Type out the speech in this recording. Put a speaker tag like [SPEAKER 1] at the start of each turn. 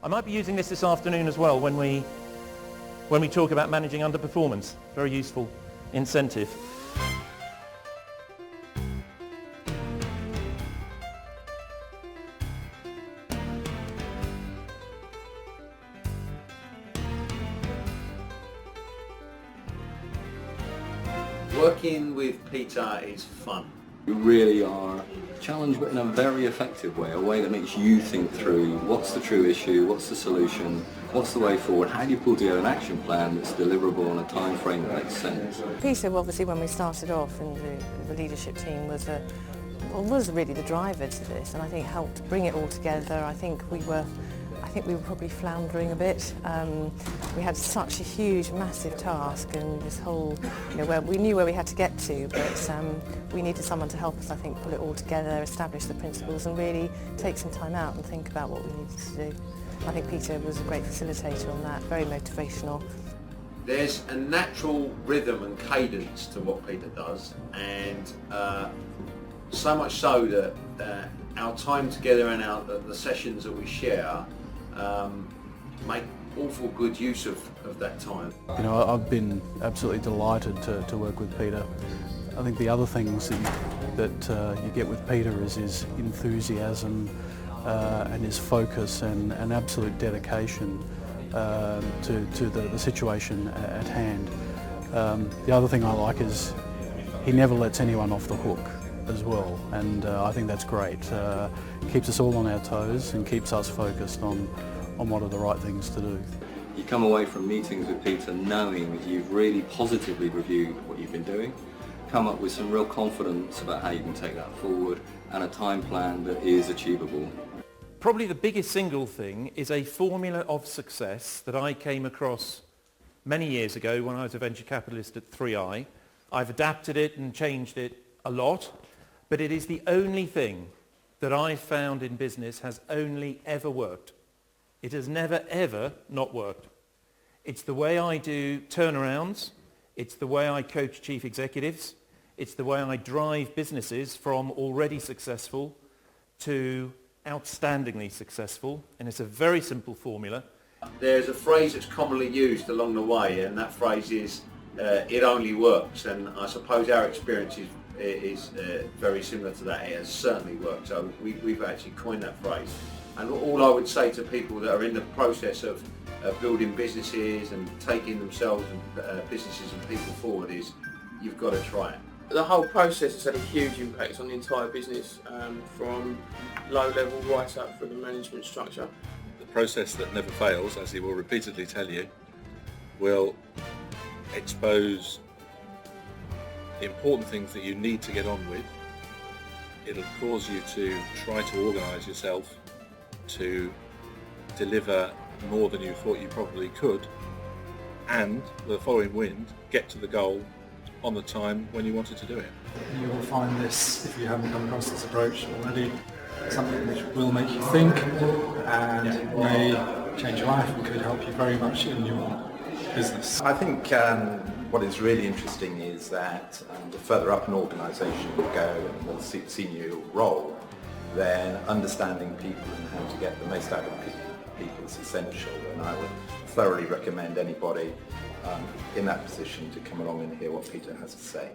[SPEAKER 1] I might be using this afternoon as well when we talk about managing underperformance. Very useful incentive.
[SPEAKER 2] Working with Peter is fun.
[SPEAKER 3] You really are challenged, but in a very effective way, a way that makes you think through what's the true issue, what's the solution, what's the way forward, how do you pull together an action plan that's deliverable on a time frame that makes sense.
[SPEAKER 4] Peter, obviously, when we started off, and the leadership team was really the driver to this, and I think helped bring it all together. I think we were probably floundering a bit. We had such a huge, massive task, and this whole, where we knew where we had to get to, but we needed someone to help us, I think, pull it all together, establish the principles, and really take some time out and think about what we needed to do. I think Peter was a great facilitator on that, very motivational.
[SPEAKER 2] There's a natural rhythm and cadence to what Peter does, and so much so that our time together and the sessions that we share make awful good use of that time.
[SPEAKER 5] I've been absolutely delighted to work with Peter. I think the other things that you get with Peter is his enthusiasm and his focus and absolute dedication to the situation at hand. The other thing I like is he never lets anyone off the hook as well, and I think that's great. Keeps us all on our toes and keeps us focused on what are the right things to do.
[SPEAKER 3] You come away from meetings with Peter knowing that you've really positively reviewed what you've been doing, come up with some real confidence about how you can take that forward, and a time plan that is achievable.
[SPEAKER 1] Probably the biggest single thing is a formula of success that I came across many years ago when I was a venture capitalist at 3i. I've adapted it and changed it a lot, but it is the only thing that I've found in business has only ever worked. It has never ever not worked. It's the way I do turnarounds, it's the way I coach chief executives, it's the way I drive businesses from already successful to outstandingly successful, and it's a very simple formula.
[SPEAKER 2] There's a phrase that's commonly used along the way, and that phrase is it only works, and I suppose our experience is very similar to that. It has certainly worked, so we've actually coined that phrase. And all I would say to people that are in the process of building businesses and taking themselves and businesses and people forward is you've got to try it.
[SPEAKER 6] The whole process has had a huge impact on the entire business, from low level right up through the management structure.
[SPEAKER 7] The process that never fails, as he will repeatedly tell you, will expose the important things that you need to get on with. It'll cause you to try to organise yourself to deliver more than you thought you probably could, and with the following wind, get to the goal on the time when you wanted to do it.
[SPEAKER 8] You will find this, if you haven't come across this approach already, something which will make you think and may change your life and could help you very much in your business.
[SPEAKER 9] I think what is really interesting is that the further up an organisation you go and the more senior your role, then understanding people and how to get the most out of people is essential, and I would thoroughly recommend anybody in that position to come along and hear what Peter has to say.